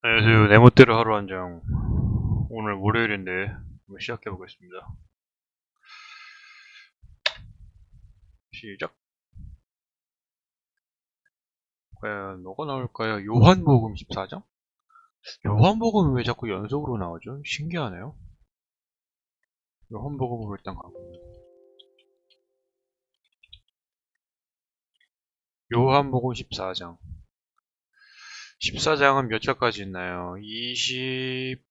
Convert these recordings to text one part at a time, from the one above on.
안녕하세요. 내 멋대로 하루 한정. 오늘 월요일인데 한번 시작해 보겠습니다. 시작. 과연 뭐가 나올까요? 요한복음 14장? 요한복음이 왜 자꾸 연속으로 나오죠? 신기하네요. 요한복음으로 일단 가고. 요한복음 14장. 14장은 몇 절까지 있나요? 29,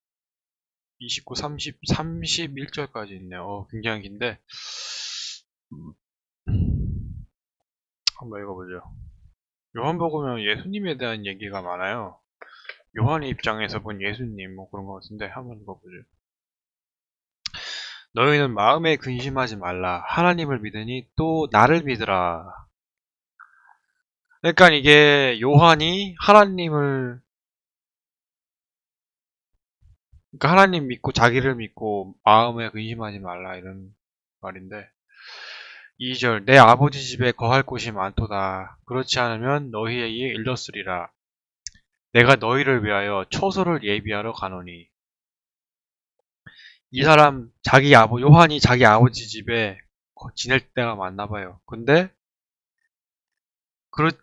30, 31절까지 있네요. 굉장히 긴데. 한번 읽어보죠. 요한복음은 예수님에 대한 얘기가 많아요. 요한의 입장에서 본 예수님 뭐 그런 것 같은데 한번 읽어보죠. 너희는 마음에 근심하지 말라. 하나님을 믿으니 또 나를 믿으라. 그러니까 이게 요한이 그러니까 하나님 믿고 자기를 믿고 마음에 근심하지 말라 이런 말인데 2절 내 아버지 집에 거할 곳이 많도다. 그렇지 않으면 너희에게 일렀으리라. 내가 너희를 위하여 처소를 예비하러 가노니. 이 사람 요한이 자기 아버지 집에 지낼 때가 많나 봐요. 근데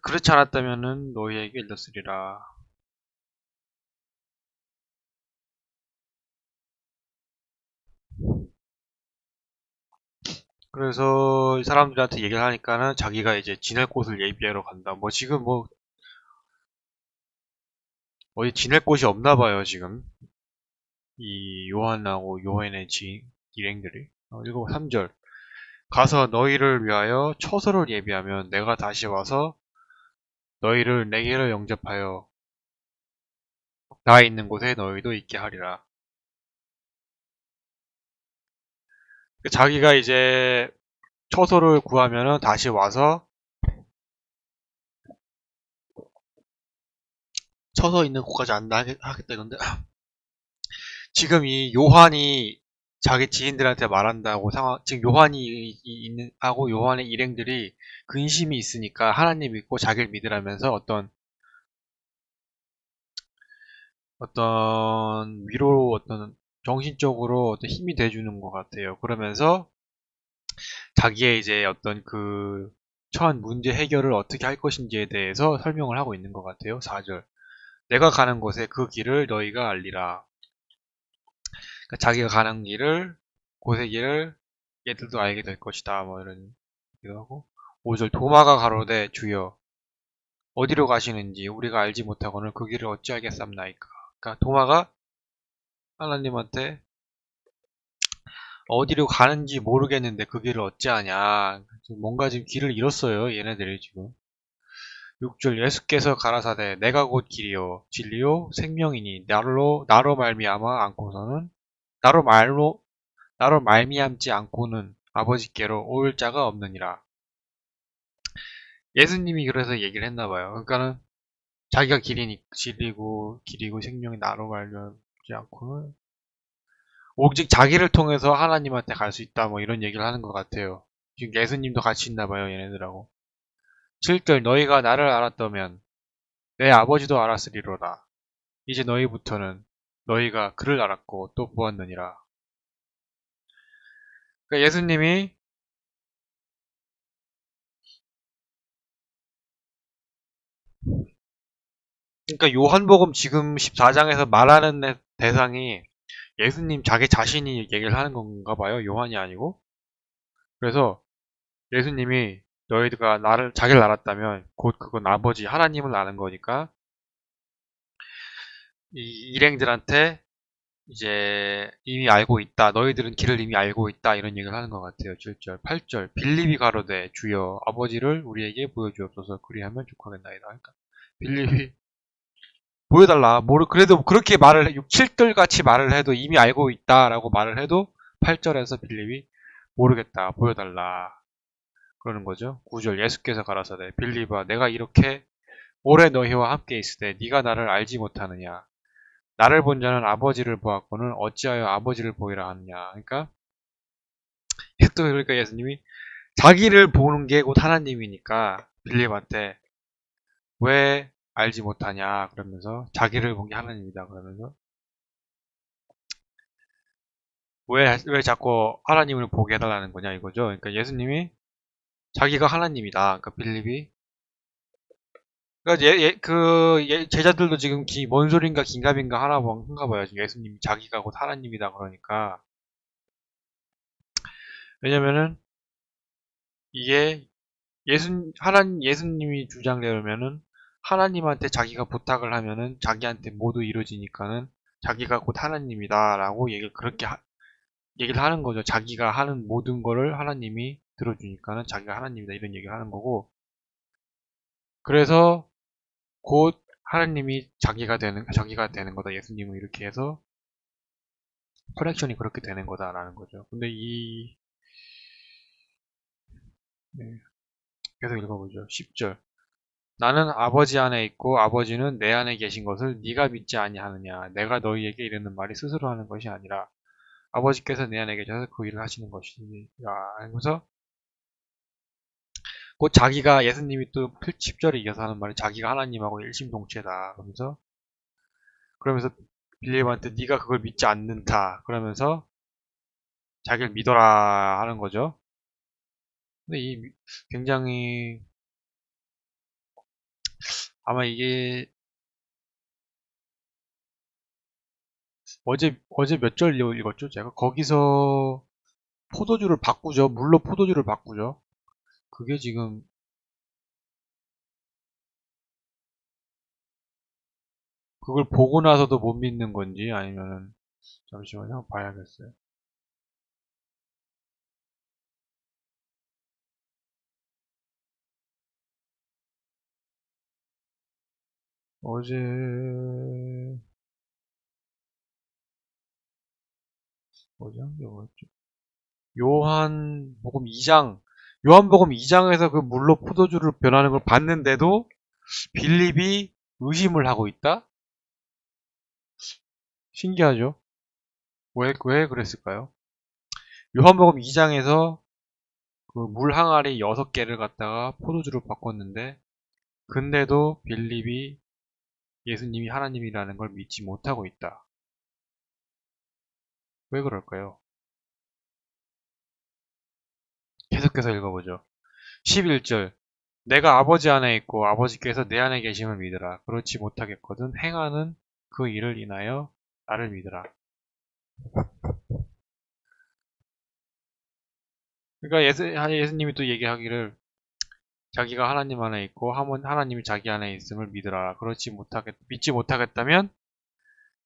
그렇지 않았다면은 너희에게 일렀으리라. 그래서 이 사람들한테 얘기를 하니까는 자기가 이제 지낼 곳을 예비하러 간다. 뭐 지금 뭐 어디 지낼 곳이 없나 봐요, 지금. 이 요한하고 요한의 일행들이. 읽어 3절. 가서 너희를 위하여 처소를 예비하면 내가 다시 와서 너희를 내게로 영접하여 나 있는 곳에 너희도 있게 하리라. 자기가 이제 처소를 구하면은 다시 와서 처소 있는 곳까지 안다 하겠다 이건데 지금 이 요한이 자기 지인들한테 말한다고 지금 요한이 있는 하고 요한의 일행들이 근심이 있으니까 하나님 믿고 자기를 믿으라면서 어떤 위로 어떤 정신적으로 어떤 힘이 돼주는 것 같아요. 그러면서 자기의 이제 어떤 그 처한 문제 해결을 어떻게 할 것인지에 대해서 설명을 하고 있는 것 같아요. 4절. 내가 가는 곳에 그 길을 너희가 알리라. 그러니까 자기가 가는 곳의 길을 얘들도 알게 될 것이다. 뭐 이런 얘기도 하고. 5절 도마가 가로되 주여 어디로 가시는지 우리가 알지 못하고는 그 길을 어찌 알겠삼나이까. 그러니까 도마가 하나님한테 어디로 가는지 모르겠는데 그 길을 어찌 아냐. 뭔가 지금 길을 잃었어요. 얘네들이 지금. 6절 예수께서 가라사대 내가 곧 길이요 진리요 생명이니 나로 말미암아 않고서는 나로 말로 나로 말미암지 않고는 아버지께로 올 자가 없느니라. 예수님이 그래서 얘기를 했나 봐요. 그러니까는 자기가 길이고 생명이 나로 말미암지 않고는 오직 자기를 통해서 하나님한테 갈 수 있다. 뭐 이런 얘기를 하는 것 같아요. 지금 예수님도 같이 있나 봐요. 얘네들하고. 7절 너희가 나를 알았다면 내 아버지도 알았으리로다. 이제 너희부터는 너희가 그를 알았고 또 보았느니라. 그러니까 예수님이 그러니까 요한복음 지금 14장에서 말하는 대상이 예수님 자기 자신이 얘기를 하는 건가 봐요. 요한이 아니고. 그래서 예수님이 너희가 자기를 알았다면 곧 그건 아버지 하나님을 아는 거니까 이 일행들한테 이제 이미 알고 있다. 너희들은 길을 이미 알고 있다. 이런 얘기를 하는 것 같아요. 7절, 8절. 빌립이 가로되 주여 아버지를 우리에게 보여주옵소서 그리하면 족하겠나이다. 그러니까 빌립이 보여달라. 그래도 그렇게 말을 6, 7절 같이 말을 해도 이미 알고 있다라고 말을 해도 8절에서 빌립이 모르겠다. 보여달라. 그러는 거죠. 9절 예수께서 가라사대 빌립아 내가 이렇게 오래 너희와 함께 있으되 네가 나를 알지 못하느냐. 나를 본 자는 아버지를 보았고는 어찌하여 아버지를 보이라 하느냐. 그러니까 또 그러니까 예수님이 자기를 보는 게 곧 하나님이니까 빌립한테 왜 알지 못하냐 그러면서 자기를 본 게 하나님이다 그러면서 왜 자꾸 하나님을 보게 해달라는 거냐 이거죠. 그러니까 예수님이 자기가 하나님이다. 그러니까 빌립이 그러니까 제자들도 지금 뭔 소린가 긴가민가 한가 봐요. 지금 예수님이 자기가 곧 하나님이다 그러니까 왜냐면은 이게 예수님이 주장대로면은 하나님한테 자기가 부탁을 하면은 자기한테 모두 이루어지니까는 자기가 곧 하나님이다라고 얘기를 하는 거죠. 자기가 하는 모든 거를 하나님이 들어주니까는 자기가 하나님이다 이런 얘기를 하는 거고 그래서 곧 하나님이 자기가 되는 거다. 예수님은 이렇게 해서 커넥션이 그렇게 되는 거다라는 거죠. 근데 네, 계속 읽어보죠. 10절. 나는 아버지 안에 있고 아버지는 내 안에 계신 것을 네가 믿지 아니하느냐. 내가 너희에게 이르는 말이 스스로 하는 것이 아니라 아버지께서 내 안에 계셔서 그 일을 하시는 것이니라. 그래서 곧 자기가 예수님이 또 10절에 이어서 하는 말이 자기가 하나님하고 일심동체다. 그러면서 빌립한테 네가 그걸 믿지 않는다. 그러면서 자기를 믿어라 하는 거죠. 근데 굉장히 아마 이게 어제 몇 절 읽었죠? 제가 거기서 포도주를 바꾸죠. 물로 포도주를 바꾸죠. 그게 지금 그걸 보고 나서도 못 믿는 건지 아니면은 잠시만요. 봐야겠어요. 어제 한 게 뭐였죠? 요한복음 2장 요한복음 2장에서 그 물로 포도주를 변하는 걸 봤는데도 빌립이 의심을 하고 있다? 신기하죠? 왜 그랬을까요? 요한복음 2장에서 그 물 항아리 6개를 갖다가 포도주로 바꿨는데 근데도 빌립이 예수님이 하나님이라는 걸 믿지 못하고 있다. 왜 그럴까요? 계속해서 읽어보죠. 11절 내가 아버지 안에 있고 아버지께서 내 안에 계심을 믿으라. 그렇지 못하겠거든 행하는 그 일을 인하여 나를 믿으라. 그러니까 예수님이 또 얘기하기를 자기가 하나님 안에 있고 하나님이 자기 안에 있음을 믿으라. 믿지 못하겠다면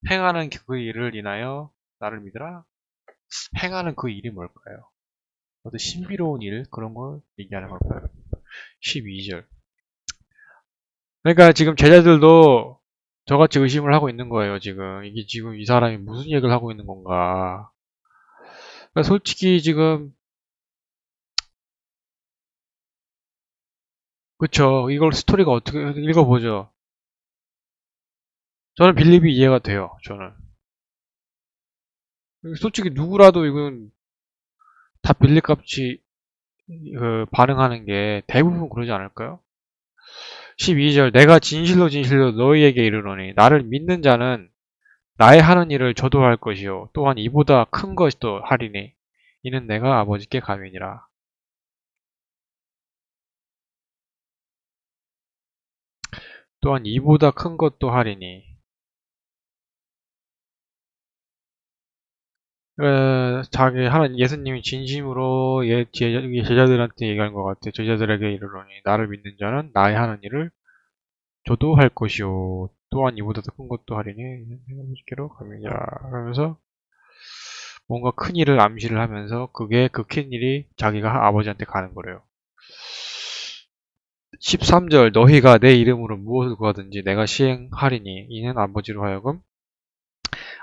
행하는 그 일을 인하여 나를 믿으라. 행하는 그 일이 뭘까요? 어떤 신비로운 일 그런 걸 얘기하는 걸까요? 12절. 그러니까 지금 제자들도 저같이 의심을 하고 있는 거예요. 지금 이게 지금 이 사람이 무슨 얘기를 하고 있는 건가? 그러니까 솔직히 지금 그쵸? 이걸 스토리가 어떻게 읽어보죠. 저는 빌립이 이해가 돼요. 저는 솔직히 누구라도 이건 다 빌립같이 반응하는 게 대부분 그러지 않을까요? 12절 내가 진실로 진실로 너희에게 이르노니 나를 믿는 자는 나의 하는 일을 저도 할 것이요 또한 이보다 큰 것도 하리니 이는 내가 아버지께 감이니라. 또한 이보다 큰 것도 하리니 예수님이 진심으로 제자들한테 얘기한 것 같아. 제자들에게 이르노니 나를 믿는 자는 나의 하는 일을 저도 할 것이요 또한 이보다 더 큰 것도 하리니 이는 내가 아버지께로 감이니라. 그러면서 뭔가 큰 일을 암시를 하면서 그게 그 큰 일이 자기가 아버지한테 가는 거래요. 13절 너희가 내 이름으로 무엇을 구하든지 내가 시행하리니 이는 아버지로 하여금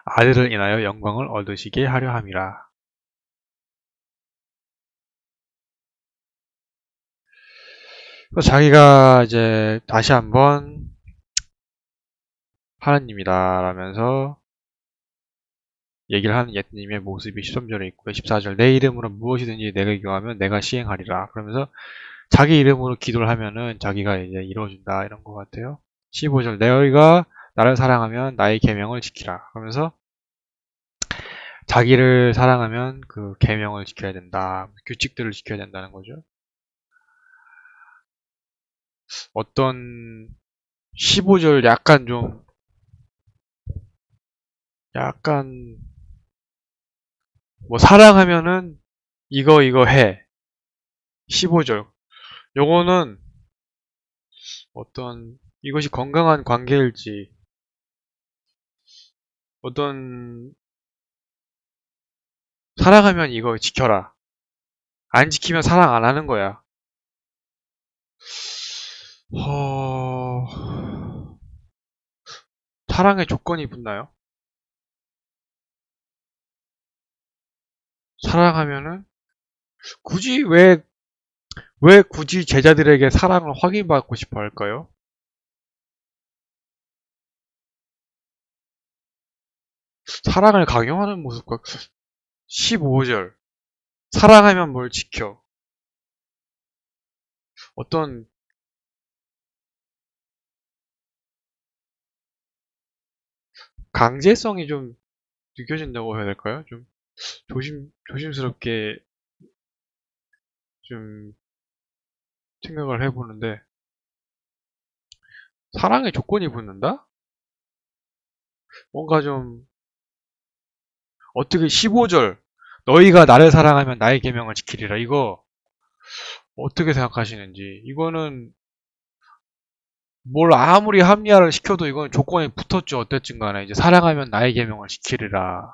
아들을 인하여 영광을 얻으시게 하려 함이라. 자기가 이제 다시 한번 하나님이다 라면서 얘기를 하는 예수님의 모습이 13절에 있고요. 14절 내 이름으로 무엇이든지 내가 기도하면 내가 시행하리라. 그러면서 자기 이름으로 기도를 하면은 자기가 이제 이루어준다 이런 것 같아요. 15절 너희가 나를 사랑하면 나의 계명을 지키라. 그러면서 자기를 사랑하면 그 계명을 지켜야 된다. 규칙들을 지켜야 된다는 거죠. 어떤 15절 약간 뭐 사랑하면은 이거 해. 15절. 요거는 어떤 이것이 건강한 관계일지 어떤 사랑하면 이거 지켜라. 안 지키면 사랑 안 하는 거야. 허... 사랑의 조건이 붙나요? 사랑하면은 굳이 왜 굳이 제자들에게 사랑을 확인받고 싶어 할까요? 사랑을 강요하는 모습과 15절 사랑하면 뭘 지켜. 어떤 강제성이 좀 느껴진다고 해야 될까요? 좀 조심스럽게 좀 생각을 해보는데 사랑의 조건이 붙는다? 뭔가 좀 어떻게 15절 너희가 나를 사랑하면 나의 계명을 지키리라 이거 어떻게 생각하시는지 이거는 뭘 아무리 합리화를 시켜도 이건 조건이 붙었죠. 어쨌든 간에 이제 사랑하면 나의 계명을 지키리라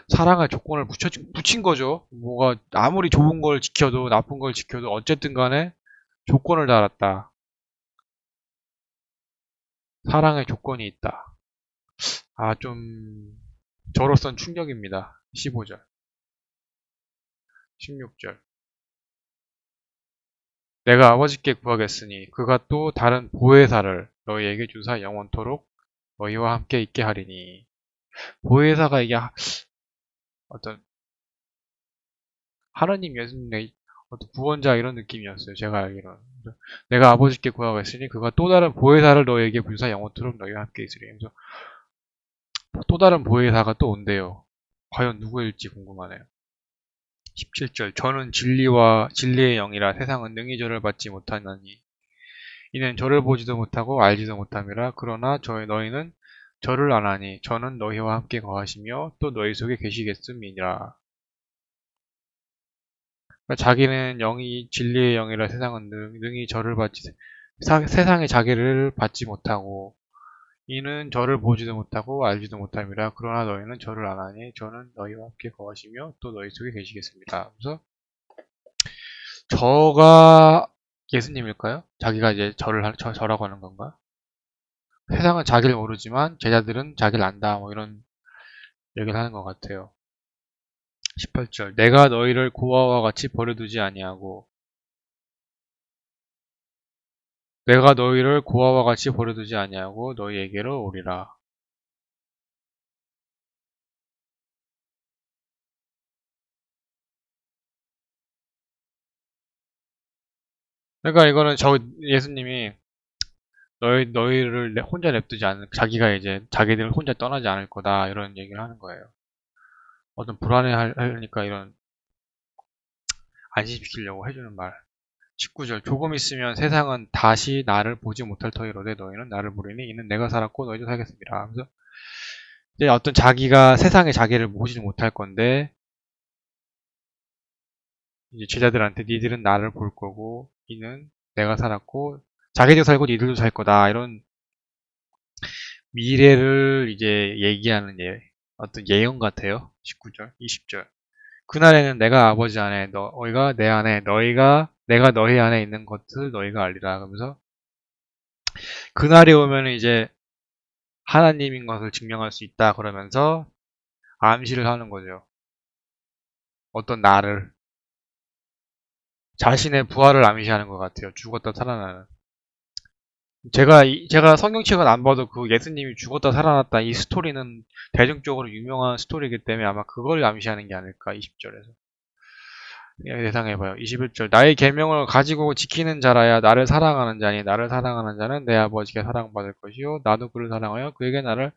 사랑의 조건을 붙인 거죠. 뭐가 아무리 좋은 걸 지켜도 나쁜 걸 지켜도 어쨌든 간에 조건을 달았다. 사랑의 조건이 있다. 아, 좀 저로선 충격입니다. 15절, 16절. 내가 아버지께 구하겠으니 그가 또 다른 보혜사를 너희에게 주사 영원토록 너희와 함께 있게 하리니. 보혜사가 이게 어떤 하나님 예수님의 어떤 구원자 이런 느낌이었어요. 제가 알기로는. 내가 아버지께 구하겠으니 그가 또 다른 보혜사를 너희에게 주사 영원토록 너희와 함께 있으리. 그래서 또 다른 보혜사가 또 온대요. 과연 누구일지 궁금하네요. 17절 저는 진리의 영이라 세상은 능히 저를 받지 못하나니 이는 저를 보지도 못하고 알지도 못함이라 그러나 너희는 저를 아나니 저는 너희와 함께 거하시며 또 너희 속에 계시겠음이니라. 그러니까 자기는 영이 진리의 영이라 세상은 능히 저를 세상에 자기를 받지 못하고 이는 저를 보지도 못하고 알지도 못함이라 그러나 너희는 저를 아나니 저는 너희와 함께 거하시며 또 너희 속에 계시겠습니다. 그래서 저가 예수님일까요? 자기가 이제 저라고 하는 건가? 세상은 자기를 모르지만 제자들은 자기를 안다. 뭐 이런 얘기를 하는 것 같아요. 18절 내가 너희를 고아와 같이 버려두지 아니하고 내가 너희를 고아와 같이 버려두지 아니하고 너희에게로 오리라. 그러니까 이거는 예수님이 너희를 혼자 냅두지 않을 자기가 이제 자기들 혼자 떠나지 않을 거다 이런 얘기를 하는 거예요. 어떤 불안해하니까 이런 안심시키려고 해주는 말. 19절 조금 있으면 세상은 다시 나를 보지 못할 터이로되 너희는 나를 보리니 이는 내가 살았고 너희도 살겠습니다. 그래서 이제 어떤 자기가 세상에 자기를 보지 못할 건데 이제 제자들한테 니들은 나를 볼 거고 이는 내가 살았고 자기도 살고 니들도 살 거다 이런 미래를 이제 얘기하는 어떤 예언 같아요. 19절, 20절. 그날에는 내가 아버지 안에 너희가 내 안에 내가 너희 안에 있는 것을 너희가 알리라. 그러면서 그날이 오면 이제 하나님인 것을 증명할 수 있다 그러면서 암시를 하는 거죠. 어떤 나를 자신의 부활을 암시하는 것 같아요. 죽었다 살아나는. 제가 성경책은 안 봐도 그 예수님이 죽었다 살아났다 이 스토리는 대중적으로 유명한 스토리이기 때문에 아마 그걸 암시하는 게 아닐까 20절에서. 예상해봐요. 21절. 나의 계명을 가지고 지키는 자라야 나를 사랑하는 자니 나를 사랑하는 자는 내 아버지께 사랑받을 것이요 나도 그를 사랑하여 그에게 나를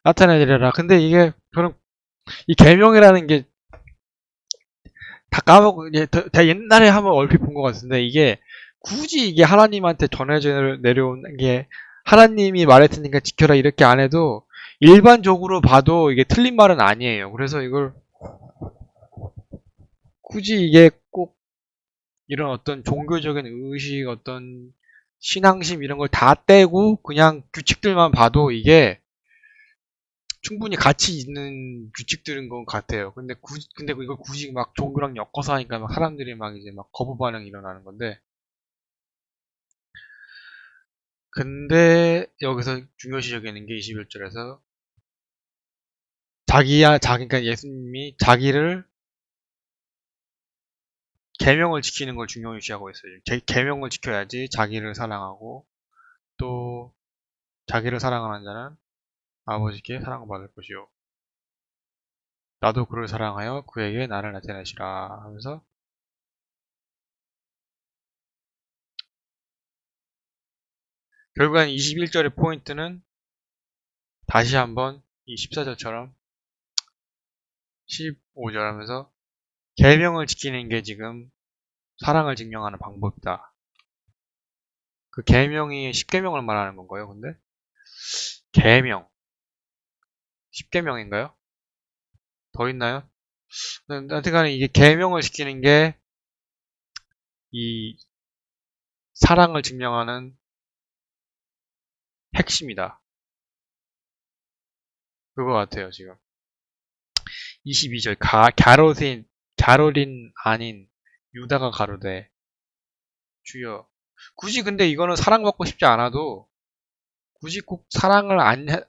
나타내리라. 근데 이게 저는 이 계명이라는 게 다 까먹고 이제 다 옛날에 한번 얼핏 본 것 같은데 이게 굳이 이게 하나님한테 전해져 내려온 게 하나님이 말했으니까 지켜라 이렇게 안 해도 일반적으로 봐도 이게 틀린 말은 아니에요. 그래서 이걸 굳이 이게 꼭 이런 어떤 종교적인 의식, 어떤 신앙심 이런 걸 다 떼고 그냥 규칙들만 봐도 이게 충분히 가치 있는 규칙들인 것 같아요. 근데 이걸 굳이 막 종교랑 엮어서 하니까 막 사람들이 막 이제 막 거부 반응이 일어나는 건데. 근데 여기서 중요시 여기는 게 21절에서 그러니까 예수님이 자기를 계명을 지키는 걸 중요시하고 있어요. 계명을 지켜야지 자기를 사랑하고 또 자기를 사랑하는 자는 아버지께 사랑받을 것이요. 나도 그를 사랑하여 그에게 나를 나타내시라 하면서 결국엔 21절의 포인트는 다시 한번 이 14절처럼 15절 하면서 계명을 지키는 게 지금 사랑을 증명하는 방법이다. 그 계명이 10계명을 말하는 건가요, 근데? 계명. 10계명인가요? 더 있나요? 하여튼간에 이게 계명을 지키는 게 이 사랑을 증명하는 핵심이다. 그거 같아요, 지금. 22절 갸롤인 아닌 유다가 가로되 주여. 굳이 근데 이거는 사랑받고 싶지 않아도 굳이 꼭 사랑을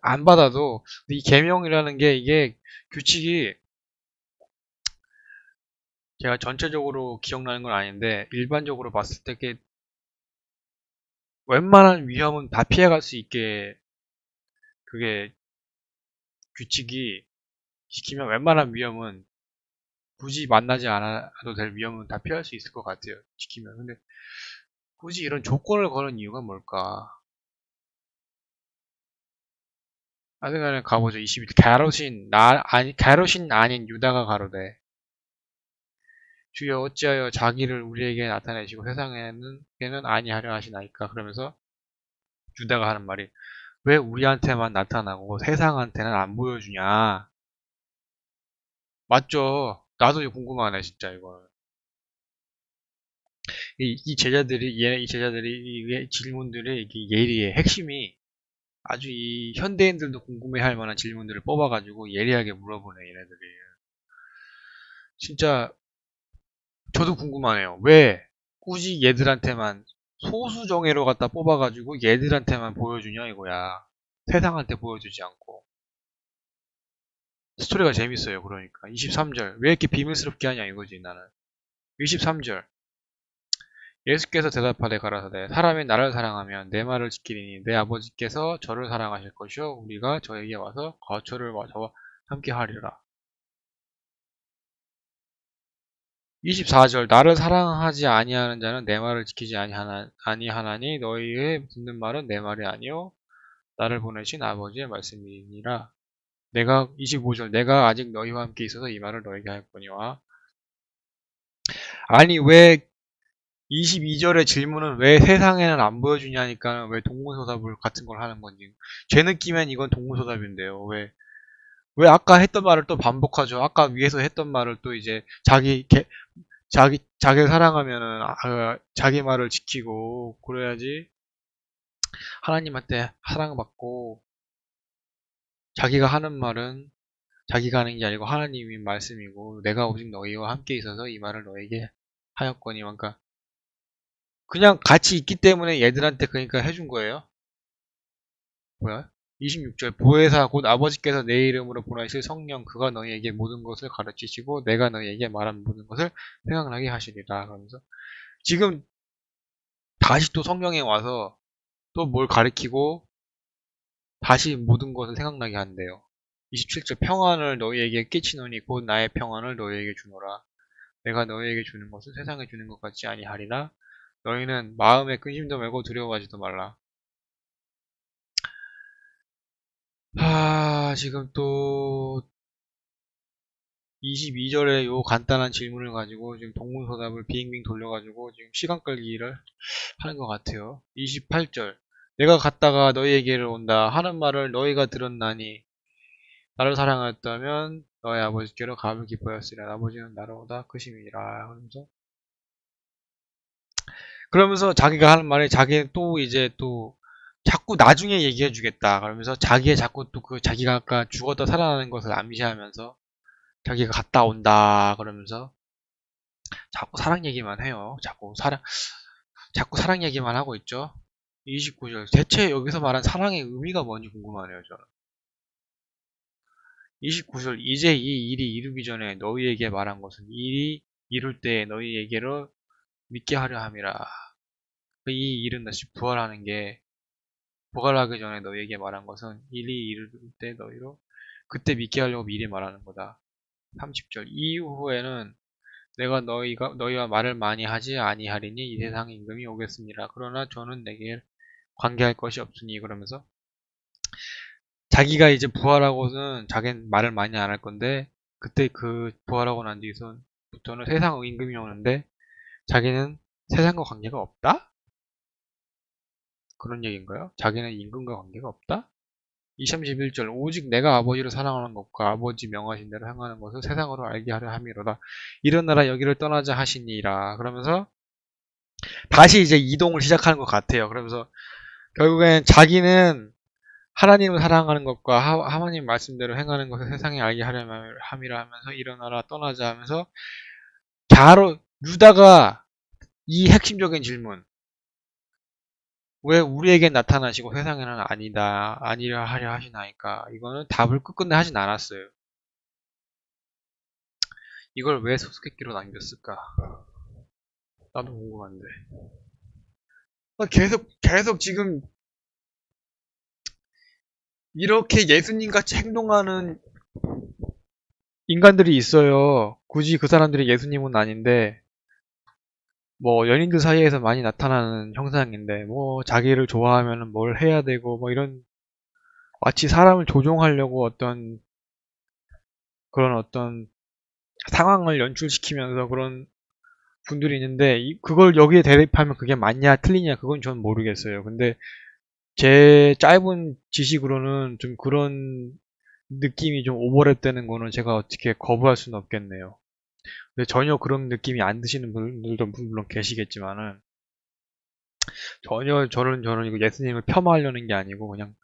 안 받아도 이 계명이라는 게 이게 규칙이 제가 전체적으로 기억나는 건 아닌데 일반적으로 봤을 때 웬만한 위험은 다 피해갈 수 있게 그게 규칙이 지키면 웬만한 위험은 굳이 만나지 않아도 될 위험은 다 피할 수 있을 것 같아요. 지키면. 근데 굳이 이런 조건을 거는 이유가 뭘까? 하여튼간에 가보죠. 22. 가롯인 아닌 유다가 가로되 주여 어찌하여 자기를 우리에게 나타내시고 세상에는 아니하려 하시나이까. 그러면서 유다가 하는 말이 왜 우리한테만 나타나고 세상한테는 안 보여주냐. 맞죠? 나도 궁금하네 진짜 이거는. 이 제자들이 이 질문들의 이게 예리의 핵심이 아주 이 현대인들도 궁금해할 만한 질문들을 뽑아가지고 예리하게 물어보네 얘네들이. 진짜 저도 궁금하네요. 왜 굳이 얘들한테만 소수 정예로 갖다 뽑아가지고 얘들한테만 보여주냐 이거야. 세상한테 보여주지 않고. 스토리가 재밌어요. 그러니까 23절 왜 이렇게 비밀스럽게 하냐 이거지 나는. 23절 예수께서 대답하되 가라사대 사람이 나를 사랑하면 내 말을 지키리니 내 아버지께서 저를 사랑하실 것이요 우리가 저에게 와서 거처를 저와 함께 하리라. 24절 나를 사랑하지 아니하는 자는 내 말을 지키지 아니하나니 너희의 듣는 말은 내 말이 아니요 나를 보내신 아버지의 말씀이니라. 25절 내가 아직 너희와 함께 있어서 이 말을 너희에게 하였거니와. 아니 왜 22절의 질문은 왜 세상에는 안 보여주냐니까 왜 동문서답을 같은 걸 하는 건지. 제 느낌엔 이건 동문서답인데요. 왜 아까 했던 말을 또 반복하죠. 아까 위에서 했던 말을 또 이제 자기를 사랑하면은 자기 말을 지키고 그래야지 하나님한테 사랑받고 자기가 하는 말은 자기가 하는 게 아니고 하나님이 말씀이고 내가 오직 너희와 함께 있어서 이 말을 너에게 하였거니. 그러니까 그냥 같이 있기 때문에 얘들한테 그러니까 해준 거예요. 뭐야? 26절 보혜사 곧 아버지께서 내 이름으로 보내실 성령 그가 너희에게 모든 것을 가르치시고 내가 너희에게 말한 모든 것을 생각나게 하시리라. 그러면서 지금 다시 또 성령에 와서 또 뭘 가르치고 다시 모든 것을 생각나게 한대요. 27절 평안을 너희에게 끼치노니 곧 나의 평안을 너희에게 주노라. 내가 너희에게 주는 것을 세상에 주는 것 같지 아니하리라. 너희는 마음에 근심도 말고 두려워하지도 말라. 지금 또 22절에 요 간단한 질문을 가지고 지금 동문서답을 빙빙 돌려가지고 지금 시간 끌기를 하는 것 같아요. 28절. 내가 갔다가 너희에게로 온다 하는 말을 너희가 들었나니 나를 사랑하였다면 너희 아버지께로 가을 기뻐했으리라. 아버지는 나로다 크심이라. 그러면서 자기가 하는 말에 자기 또 이제 또 자꾸 나중에 얘기해 주겠다. 그러면서 자기의 자꾸 또 그 자기가 아까 죽었다 살아나는 것을 암시하면서 자기가 갔다 온다. 그러면서 자꾸 사랑 얘기만 해요. 자꾸 사랑 얘기만 하고 있죠. 29절. 대체 여기서 말한 사랑의 의미가 뭔지 궁금하네요, 저는. 29절. 이제 이 일이 이루기 전에 너희에게 말한 것은 일이 이룰 때 너희에게로 믿게 하려 함이라. 이 일은 다시 부활하는 게 부활하기 전에 너희에게 말한 것은 일이 이룰 때 너희로 그때 믿게 하려고 미리 말하는 거다. 30절. 이후에는 내가 너희와 말을 많이 하지 아니하리니 이 세상의 임금이 오겠습니다. 그러나 저는 내게 관계할 것이 없으니 그러면서 자기가 이제 부활하고는 자기는 말을 많이 안 할 건데 그때 그 부활하고 난 뒤부터는 세상 임금이 오는데 자기는 세상과 관계가 없다? 그런 얘기인가요? 자기는 임금과 관계가 없다? 31절 오직 내가 아버지를 사랑하는 것과 아버지 명하신 대로 행하는 것을 세상으로 알게 하려 함이로다. 일어나라 여기를 떠나자 하시니라. 그러면서 다시 이제 이동을 시작하는 것 같아요. 그러면서 결국엔 자기는 하나님을 사랑하는 것과 하나님 말씀대로 행하는 것을 세상에 알게 하려 함이라 하면서 일어나라 떠나자 하면서 바로 유다가 이 핵심적인 질문 왜 우리에게 나타나시고 세상에는 아니다 아니라 하려 하시나이까 이거는 답을 끝끝내 하진 않았어요. 이걸 왜 수수께끼로 남겼을까? 나도 궁금한데. 계속 지금 이렇게 예수님 같이 행동하는 인간들이 있어요. 굳이 그 사람들이 예수님은 아닌데, 뭐, 연인들 사이에서 많이 나타나는 형상인데, 뭐, 자기를 좋아하면 뭘 해야 되고, 뭐, 이런, 마치 사람을 조종하려고 그런 어떤 상황을 연출시키면서 그런 분들이 있는데, 그걸 여기에 대입하면 그게 맞냐, 틀리냐, 그건 전 모르겠어요. 근데, 제 짧은 지식으로는 좀 그런 느낌이 좀 오버랩되는 거는 제가 어떻게 거부할 수는 없겠네요. 근데 전혀 그런 느낌이 안 드시는 분들도 물론 계시겠지만은 전혀 저는 이거 예수님을 폄하하려는 게 아니고 그냥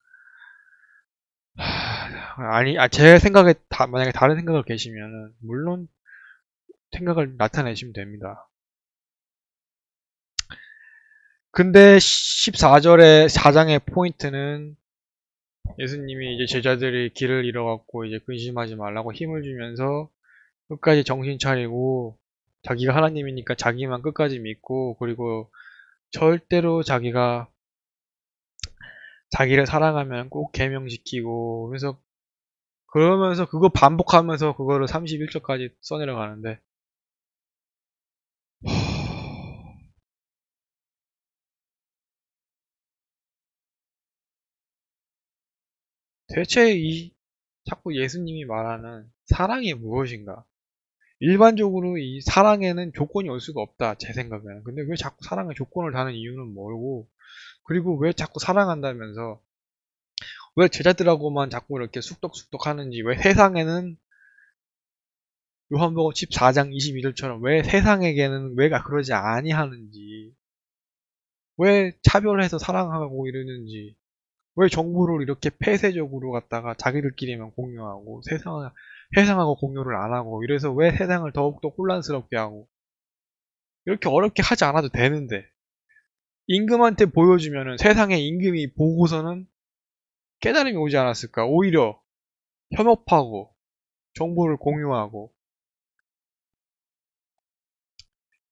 제 생각에 만약에 다른 생각을 계시면은 물론 생각을 나타내시면 됩니다. 근데 14절의 4장의 포인트는 예수님이 이제 제자들이 길을 잃어갖고 이제 근심하지 말라고 힘을 주면서 끝까지 정신 차리고 자기가 하나님이니까 자기만 끝까지 믿고 그리고 절대로 자기를 사랑하면 꼭 계명지키고 그래서 그러면서 그거 반복하면서 그거를 31절까지 써내려가는데 대체 이 자꾸 예수님이 말하는 사랑이 무엇인가? 일반적으로 이 사랑에는 조건이 올 수가 없다 제 생각에는. 근데 왜 자꾸 사랑에 조건을 다는 이유는 뭐고 그리고 왜 자꾸 사랑한다면서 왜 제자들하고만 자꾸 이렇게 쑥덕쑥덕 하는지 왜 세상에는 요한복음 14장 22절처럼 왜 세상에게는 왜가 그러지 아니하는지 왜 차별해서 사랑하고 이러는지 왜 정보를 이렇게 폐쇄적으로 갖다가 자기들끼리만 공유하고 세상하고 공유를 안 하고 이래서 왜 세상을 더욱더 혼란스럽게 하고 이렇게 어렵게 하지 않아도 되는데 임금한테 보여주면은 세상의 임금이 보고서는 깨달음이 오지 않았을까 오히려 협업하고 정보를 공유하고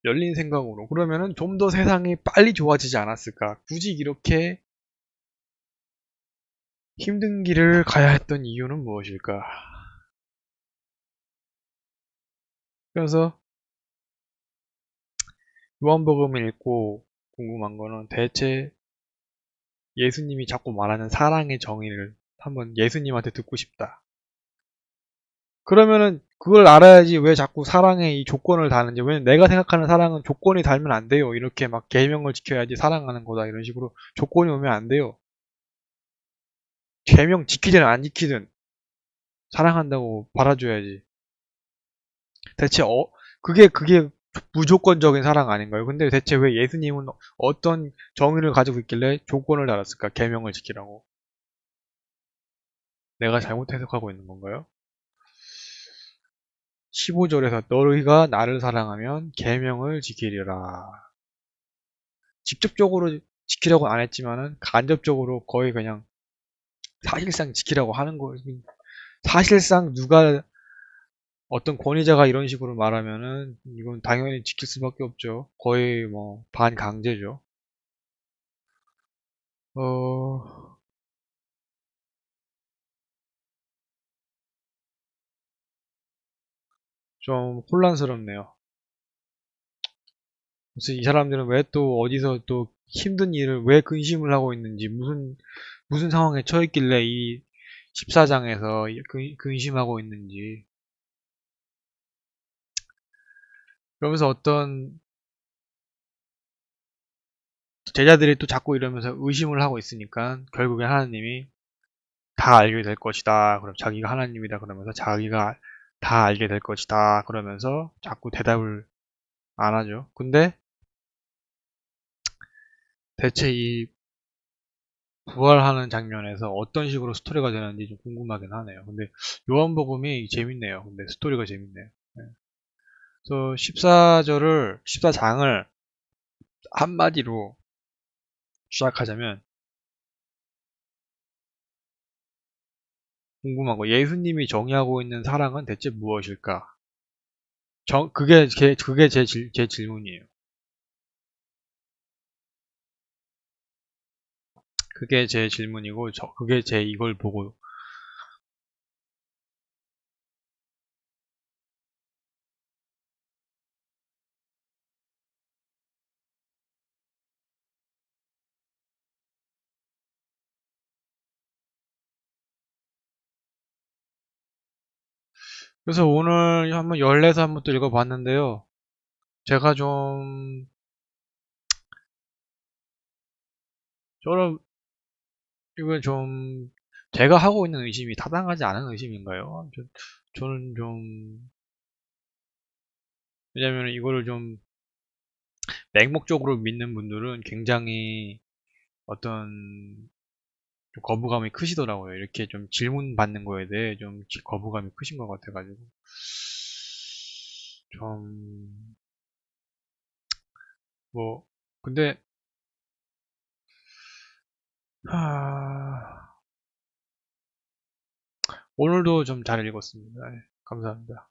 열린 생각으로 그러면은 좀 더 세상이 빨리 좋아지지 않았을까 굳이 이렇게 힘든 길을 가야 했던 이유는 무엇일까 그래서 요한복음을 읽고 궁금한 거는 대체 예수님이 자꾸 말하는 사랑의 정의를 한번 예수님한테 듣고 싶다. 그러면은 그걸 알아야지 왜 자꾸 사랑의 이 조건을 다는지. 왜냐면 내가 생각하는 사랑은 조건이 달면 안 돼요. 이렇게 막 계명을 지켜야지 사랑하는 거다. 이런 식으로 조건이 오면 안 돼요. 계명 지키든 안 지키든 사랑한다고 받아줘야지. 대체 그게 무조건적인 사랑 아닌가요? 근데 대체 왜 예수님은 어떤 정의를 가지고 있길래 조건을 달았을까? 계명을 지키라고. 내가 잘못 해석하고 있는 건가요? 15절에서 너희가 나를 사랑하면 계명을 지키리라. 직접적으로 지키라고 안 했지만은 간접적으로 거의 그냥 사실상 지키라고 하는 거예요. 사실상 누가 어떤 권위자가 이런 식으로 말하면은 이건 당연히 지킬 수밖에 없죠. 거의 뭐 반강제죠. 어, 좀 혼란스럽네요. 그래서 이 사람들은 왜 또 어디서 또 힘든 일을 왜 근심을 하고 있는지, 무슨 상황에 처했길래 이 14장에서 근심하고 있는지. 그러면서 어떤 제자들이 또 자꾸 이러면서 의심을 하고 있으니까 결국엔 하나님이 다 알게 될 것이다. 그럼 자기가 하나님이다. 그러면서 자기가 다 알게 될 것이다. 그러면서 자꾸 대답을 안 하죠. 근데 대체 이 부활하는 장면에서 어떤 식으로 스토리가 되는지 좀 궁금하긴 하네요. 근데 요한복음이 재밌네요. 근데 스토리가 재밌네요. 네. 그래서 14장을 한마디로 시작하자면 궁금한 거, 예수님이 정의하고 있는 사랑은 대체 무엇일까? 그게 제 질문이에요. 그게 제 질문이고, 그게 제 이걸 보고. 그래서 오늘 한번 열내서 한번 또 읽어봤는데요. 제가 좀, 저는, 이거 좀, 제가 하고 있는 의심이 타당하지 않은 의심인가요? 저는 좀, 왜냐면 이거를 좀 맹목적으로 믿는 분들은 굉장히 어떤 좀 거부감이 크시더라고요. 이렇게 좀 질문 받는 거에 대해 좀 거부감이 크신 것 같아가지고. 좀, 뭐, 근데, 하... 오늘도 좀 잘 읽었습니다. 네, 감사합니다.